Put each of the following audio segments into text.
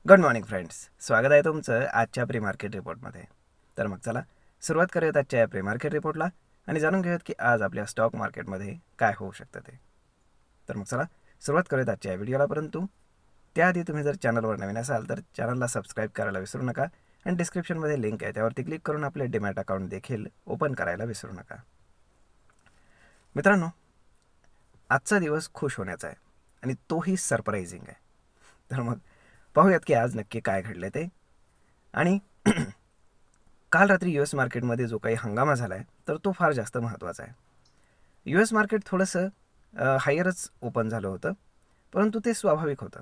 Good morning friends, स्वागत आहे तुमचं आजच्या प्री मार्केट रिपोर्टमध्ये. तर मग चला सुरुवात करूयात आजच्या या प्री मार्केट रिपोर्टला आणि जाणून घेऊयात की आज आपल्या स्टॉक मार्केटमध्ये काय होऊ शकतं ते. तर मग चला सुरुवात करूयात आजच्या या व्हिडिओला, परंतु त्याआधी तुम्ही जर चॅनलवर नवीन असाल तर चॅनलला सबस्क्राईब करायला विसरू नका आणि डिस्क्रिप्शनमध्ये लिंक आहे त्यावरती क्लिक करून आपले डीमॅट अकाउंट देखील ओपन करायला विसरू नका. मित्रांनो, आजचा दिवस खुश होण्याचा आहे आणि तोही सरप्राइझिंग आहे. तर मग पाहूयात की आज नक्की काय घडले ते. आणि काल रात्री US मार्केटमध्ये जो काही हंगामा झाला आहे तर तो फार जास्त महत्त्वाचा आहे. US मार्केट थोडंसं हायरच ओपन झालं होतं, परंतु ते स्वाभाविक होतं.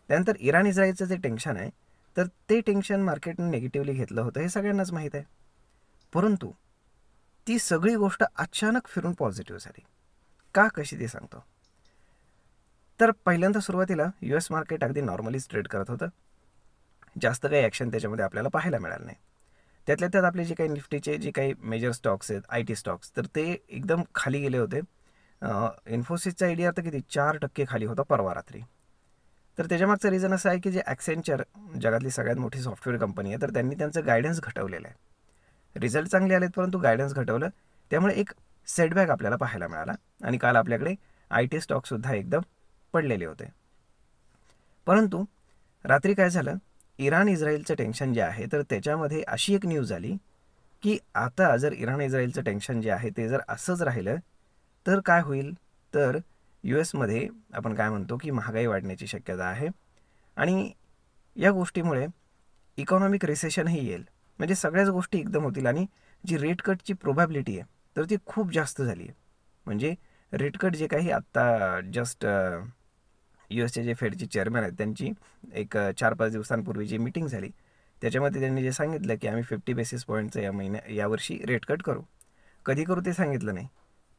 त्यानंतर इराण इस्रायलचं जे टेन्शन आहे तर ते टेन्शन मार्केटने निगेटिव्हली घेतलं होतं, हे सगळ्यांनाच माहीत आहे. परंतु ती सगळी गोष्ट अचानक फिरून पॉझिटिव्ह झाली. का, कशी ते सांगतो. तर पहिल्यांदा सुरुवातीला US मार्केट अगदी नॉर्मलीच ट्रेड करत होतं. जास्त काही ॲक्शन त्याच्यामध्ये आपल्याला पाहायला मिळालं नाही. त्यातल्या त्यात आपले जे काही निफ्टीचे जे काही मेजर स्टॉक्स आहेत, IT स्टॉक्स, तर ते एकदम खाली गेले होते. इन्फोसिसचा ADR तर किती 4% खाली होता परवा रात्री. तर त्याच्यामागचं रिझन असं आहे की जे ॲक्सेंचर जगातली सगळ्यात मोठी सॉफ्टवेअर कंपनी आहे, तर त्यांनी त्यांचं गायडन्स घटवलेलं आहे. रिझल्ट चांगले आलेत परंतु गायडन्स घटवलं, त्यामुळे एक सेटबॅक आपल्याला पाहायला मिळाला आणि काल आपल्याकडे IT स्टॉकसुद्धा एकदम पडलेले होते. परंतु रात्री काय झालं, इराण इस्रायलचं टेन्शन जे आहे तर त्याच्यामध्ये अशी एक न्यूज आली की आता जर इराण इस्रायलचं टेन्शन जे आहे ते जर असंच राहिलं तर काय होईल, तर US मध्ये आपण काय म्हणतो की महागाई वाढण्याची शक्यता आहे आणि या गोष्टीमुळे इकॉनॉमिक रिसेशनही येईल. म्हणजे सगळ्याच गोष्टी एकदम होतील आणि जी रेट कटची प्रोबॅबिलिटी आहे तर ती खूप जास्त झाली आहे. म्हणजे रेट कट जे काही आत्ता जस्ट USचे जे फेडचे चेअरमॅन आहेत त्यांची एक 4-5 दिवसांपूर्वी जी मीटिंग झाली त्याच्यामध्ये त्यांनी जे सांगितलं की आम्ही 50 बेसिस पॉईंटचं यावर्षी रेट कट करू. कधी करू ते सांगितलं नाही,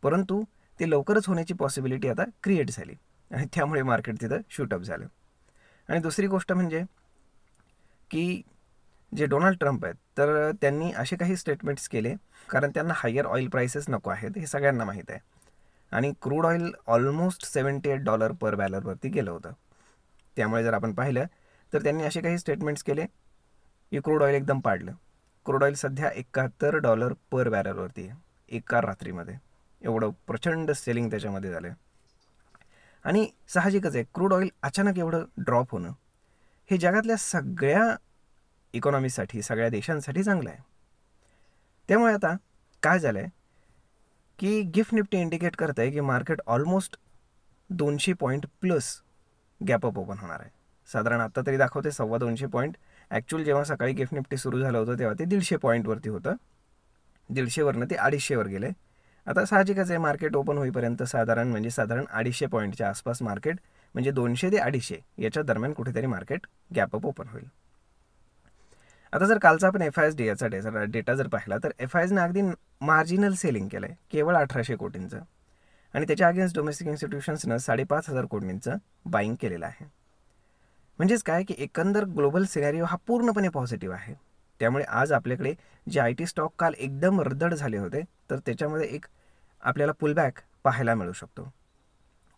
परंतु ते लवकरच होण्याची पॉसिबिलिटी आता क्रिएट झाली आणि त्यामुळे मार्केट तिथं शूटअप झालं. आणि दुसरी गोष्ट म्हणजे की जे डोनाल्ड ट्रम्प आहेत तर त्यांनी असे काही स्टेटमेंट्स केले, कारण त्यांना हायर ऑइल प्राइसेस नको आहेत हे सगळ्यांना माहीत आहे. आणि क्रूड ऑइल ऑलमोस्ट $78 पर बॅरलवरती गेलं होतं. त्यामुळे जर आपण पाहिलं तर त्यांनी असे काही स्टेटमेंट्स केले की क्रूड ऑइल एकदम पाडलं. क्रूड ऑइल सध्या $71 पर बॅरलवरती आहे एका रात्रीमध्ये. एवढं प्रचंड सेलिंग त्याच्यामध्ये झालं. आणि साहजिकच आहे, क्रूड ऑइल अचानक एवढं ड्रॉप होणं हे जगातल्या सगळ्या इकॉनॉमीसाठी, सगळ्या देशांसाठी चांगलं आहे. त्यामुळे आता काय झालं आहे की गिफ्ट निफ्टी इंडिकेट करत आहे की market almost 200 point plus gap up open होणार आहे. साधारण आत्ता तरी दाखवते 250 पॉईंट. ॲक्च्युअल जेव्हा सकाळी गिफ्ट निफ्टी सुरू झालं होतं तेव्हा ते 150 पॉईंटवरती होतं. 150वरनं ते 250वर गेले. आता साहजिकच आहे, मार्केट ओपन होईपर्यंत साधारण 250 पॉईंटच्या आसपास मार्केट, म्हणजे 200 ते 250 याच्या दरम्यान कुठेतरी मार्केट गॅपअप ओपन होईल. आता जर कालचा आपण FISDAचा डेटा जर पाहिला तर FISने अगदी मार्जिनल सेलिंग केलं आहे, केवळ 1800 कोटींचं. आणि त्याच्या अगेन्स्ट डोमेस्टिक इन्स्टिट्यूशन्सनं 5,500 कोटींचं बाईंग केलेलं आहे. म्हणजेच काय की एकंदर ग्लोबल सिनॅरिओ हा पूर्णपणे पॉझिटिव्ह आहे. त्यामुळे आज आपल्याकडे जे IT स्टॉक काल एकदम रद्दड झाले होते तर त्याच्यामध्ये एक आपल्याला पुलबॅक पाहायला मिळू शकतो.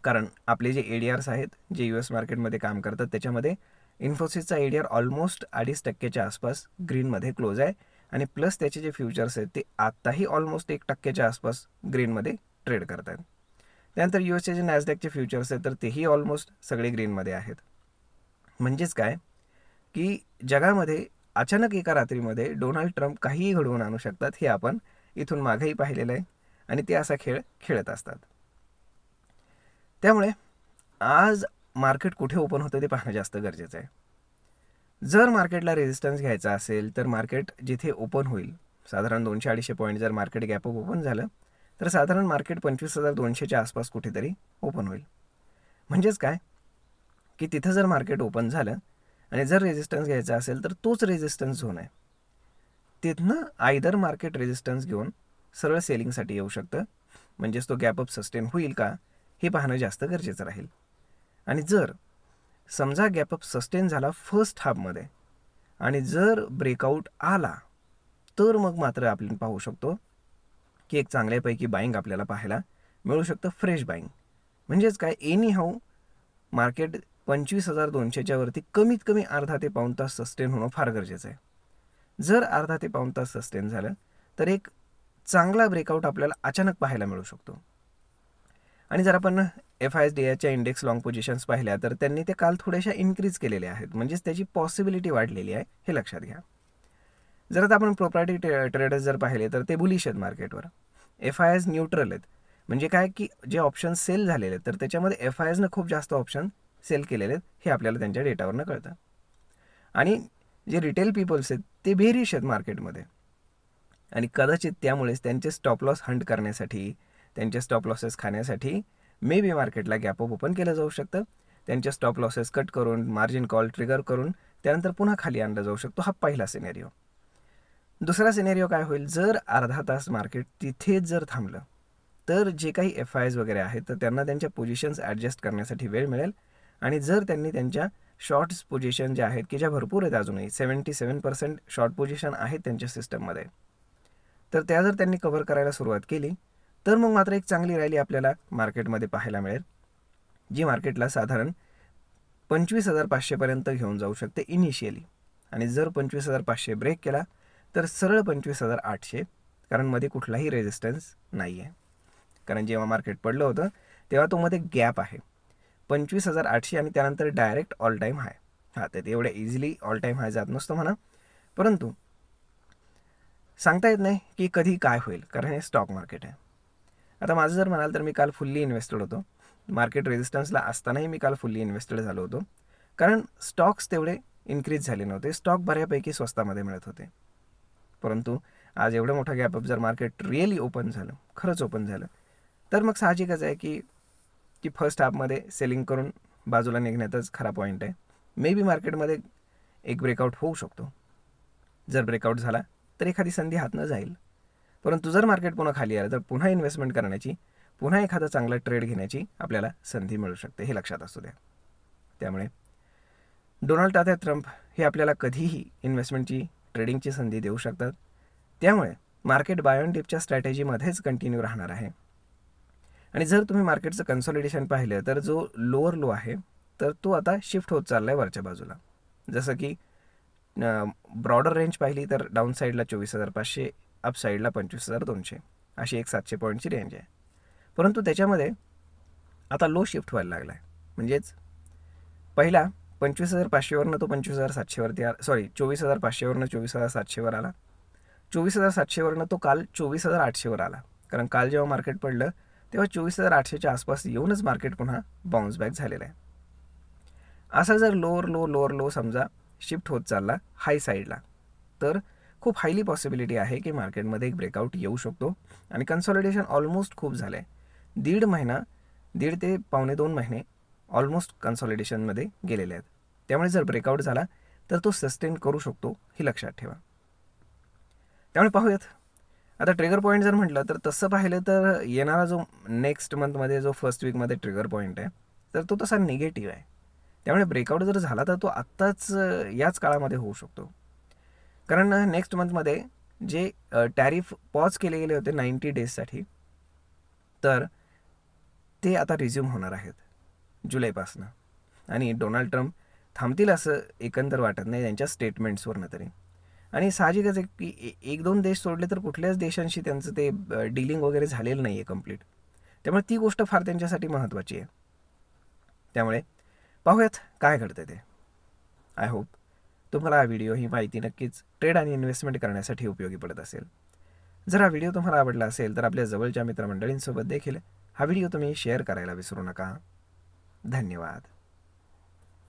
कारण आपले जे ADRs आहेत जे US मार्केटमध्ये काम करतात त्याच्यामध्ये इन्फोसिसचा ADR ऑलमोस्ट 2.5%च्या आसपास ग्रीनमध्ये क्लोज आहे आणि प्लस त्याचे जे फ्युचर्स आहेत ते आत्ताही ऑलमोस्ट 1%च्या आसपास ग्रीनमध्ये ट्रेड करत आहेत. त्यानंतर USचे जे नॅसडॅकचे फ्युचर्स आहेत तर तेही ऑलमोस्ट सगळे ग्रीनमध्ये आहेत. म्हणजेच काय की जगामध्ये अचानक एका रात्रीमध्ये डोनाल्ड ट्रम्प काहीही घडवून आणू शकतात, हे आपण इथून मागेही पाहिलेलं आहे आणि ते असा खेळ खेळत असतात. त्यामुळे आज मार्केट कुठे ओपन होतं ते पाहणं जास्त गरजेचं आहे. जर मार्केटला रेजिस्टन्स घ्यायचा असेल तर मार्केट जिथे ओपन होईल, साधारण 200-250 पॉईंट जर मार्केट गॅपअप ओपन झालं तर साधारण मार्केट 25,200च्या आसपास कुठेतरी ओपन होईल. म्हणजेच काय की तिथं जर मार्केट ओपन झालं आणि जर रेजिस्टन्स घ्यायचा असेल तर तोच रेजिस्टन्स झोन आहे. तिथनं आयदर मार्केट रेजिस्टन्स घेऊन सरळ सेलिंगसाठी येऊ शकतं, म्हणजेच तो गॅपअप सस्टेन होईल का हे पाहणं जास्त गरजेचं राहील. आणि जर समजा गॅपअप सस्टेन झाला फर्स्ट हाफमध्ये आणि जर ब्रेकआउट आला तर मग मात्र आपण पाहू शकतो की एक चांगल्यापैकी बाईंग आपल्याला पाहायला मिळू शकतं, फ्रेश बाईंग. म्हणजेच काय, एनी हाऊ मार्केट 25,200च्या वरती कमीत कमी अर्धा ते पाऊण तास सस्टेन होणं फार गरजेचं आहे. जर अर्धा ते पाऊण तास सस्टेन झालं तर एक चांगला ब्रेकआउट आपल्याला अचानक पाहायला मिळू शकतो. आणि जर आपण FISDAच्या इंडेक्स लॉंग पोझिशन्स पाहिल्या तर त्यांनी ते काल थोड्याशा इन्क्रीज केलेल्या आहेत, म्हणजेच त्याची पॉसिबिलिटी वाढलेली आहे हे लक्षात घ्या. जर आता आपण प्रॉपर्टी ट्रेडर्स जर पाहिले तर ते बुलिश आहेत मार्केटवर. FIS न्यूट्रल आहेत, म्हणजे काय की जे ऑप्शन सेल झालेले आहेत तर त्याच्यामध्ये FISनं खूप जास्त ऑप्शन सेल केलेले आहेत हे आपल्याला त्यांच्या डेटावरनं कळतं. आणि जे रिटेल पीपल्स आहेत ते बेरिश आहेत मार्केटमध्ये, आणि कदाचित त्यामुळेच त्यांचे स्टॉप लॉस हंट करण्यासाठी, त्यांचे स्टॉप लॉसेस खाण्यासाठी मे बी मार्केटला गॅप अप ओपन केलं जाऊ शकतं. त्यांचे स्टॉप लॉसेस कट करून, मार्जिन कॉल ट्रिगर करून त्यानंतर पुन्हा खाली आणला जाऊ शकतो. हा पहिला सिनेरिओ. दुसरा सिनेरिओ काय होईल, जर अर्धा तास मार्केट तिथेच जर थांबलं तर जे काही FIS वगैरे आहेत तर त्यांना त्यांच्या पोझिशन्स ॲडजस्ट करण्यासाठी वेळ मिळेल. आणि जर त्यांनी त्यांच्या शॉर्ट्स पोझिशन ज्या आहेत की ज्या भरपूर आहेत, अजूनही 77% शॉर्ट पोझिशन आहेत त्यांच्या सिस्टममध्ये, तर त्या जर त्यांनी कव्हर करायला सुरुवात केली तर मग मात्र एक चांगली रॅली आपल्याला मार्केटमध्ये पाहायला मिळेल, जी मार्केटला साधारण 25,500पर्यंत घेऊन जाऊ शकते इनिशियली. आणि जर 25,500 ब्रेक केला तर सरळ 25,800, कारण मध्ये कुठलाही रेजिस्टन्स नाही आहे. कारण जेव्हा मार्केट पडलं होतं तेव्हा तो मध्ये गॅप आहे 25,800 आणि त्यानंतर डायरेक्ट ऑल टाईम हाय. तर ते एवढ्या इझिली ऑल टाईम हाय जात नसतो म्हणा, परंतु सांगता येत नाही की कधी काय होईल, कारण हे स्टॉक मार्केट आहे. आता माझं जर म्हणाल तर मी काल फुल्ली इन्व्हेस्टेड होतो. मार्केट रेजिस्टन्सला असतानाही मी काल फुल्ली इन्व्हेस्टेड झालो होतो, कारण स्टॉक्स तेवढे इन्क्रीज झाले नव्हते. स्टॉक बऱ्यापैकी स्वस्तामध्ये मिळत होते. परंतु आज एवढं मोठा गॅपअप जर मार्केट रिअली ओपन झालं, खरंच ओपन झालं, तर मग साहजिकच आहे की फर्स्ट हाफमध्ये सेलिंग करून बाजूला निघण्यातच खरा पॉईंट आहे. मे बी मार्केटमध्ये एक ब्रेकआउट होऊ शकतो. जर ब्रेकआउट झाला तर एखादी संधी हातनं जाईल. परंतु जर मार्केट पुन्हा खाली आलं तर पुन्हा इन्व्हेस्टमेंट करण्याची, पुन्हा एखादा चांगला ट्रेड घेण्याची आपल्याला संधी मिळू शकते, हे लक्षात असू द्या. त्यामुळे डोनाल्ड तात्या ट्रम्प हे आपल्याला कधीही इन्व्हेस्टमेंटची, ट्रेडिंगची संधी देऊ शकतात. त्यामुळे मार्केट बाय ऑन डिपच्या स्ट्रॅटेजीमध्येच कंटिन्यू राहणार आहे. आणि जर तुम्ही मार्केटचं कन्सॉलिडेशन पाहिलं तर जो लोअर लो आहे तर तो आता शिफ्ट होत चालला आहे वरच्या बाजूला. जसं की ब्रॉडर रेंज पाहिली तर डाऊन साईडला 24,500, अप साईडला 25,200, अशी एक 700 पॉईंटची रेंज आहे. परंतु त्याच्यामध्ये आता लो शिफ्ट व्हायला लागला आहे. म्हणजेच पहिला 25,500वरनं तो 25,700वरती आला, 24,500वरनं 24,700वर आला. 24,700वरनं तो काल 24,800वर आला, कारण काल जेव्हा मार्केट पडलं तेव्हा 24,800च्या आसपास येऊनच मार्केट पुन्हा बाउन्स बॅक झालेलं आहे. असा जर लोअर लो समजा शिफ्ट होत चालला हाय साईडला, तर खूप हायली पॉसिबिलिटी आहे की मार्केटमध्ये एक ब्रेकआउट येऊ शकतो. आणि कन्सॉलिडेशन ऑलमोस्ट खूप झालं आहे. दीड ते पावणे 2 महिने ऑलमोस्ट कन्सॉलिडेशनमध्ये गेलेले आहेत. त्यामुळे जर ब्रेकआउट झाला तर तो सस्टेन करू शकतो, हे लक्षात ठेवा. त्यामुळे पाहूयात. आता ट्रिगर पॉईंट जर म्हटलं तर तसं पाहिलं तर येणारा जो नेक्स्ट मंथमध्ये जो फर्स्ट वीकमध्ये ट्रिगर पॉईंट आहे तर तो तसा निगेटिव्ह आहे. त्यामुळे ब्रेकआउट जर झाला तर तो आत्ताच याच काळामध्ये होऊ शकतो. कारण नेक्स्ट मंथमध्ये जे टॅरिफ पॉज केले गेले होते 90 डेजसाठी, तर ते आता रिझ्यूम होणार आहेत जुलैपासून. आणि डोनाल्ड ट्रम्प थांबतील असं एकंदर वाटत नाही त्यांच्या स्टेटमेंट्सवरनं तरी. आणि साहजिकच आहे की 1-2 देश सोडले तर कुठल्याच देशांशी त्यांचं ते डीलिंग वगैरे झालेलं नाही आहे कम्प्लीट. त्यामुळे ती गोष्ट फार त्यांच्यासाठी महत्त्वाची आहे. त्यामुळे पाहूयात काय घडतं ते. आय होप तुम्हाला हा व्हिडिओ, ही माहिती नक्कीच ट्रेड आणि इन्व्हेस्टमेंट करण्यासाठी उपयोगी पडत असेल. जर हा व्हिडिओ तुम्हाला आवडला असेल तर आपल्या जवळच्या मित्रमंडळींसोबत देखील हा व्हिडिओ तुम्ही शेअर करायला विसरू नका. धन्यवाद.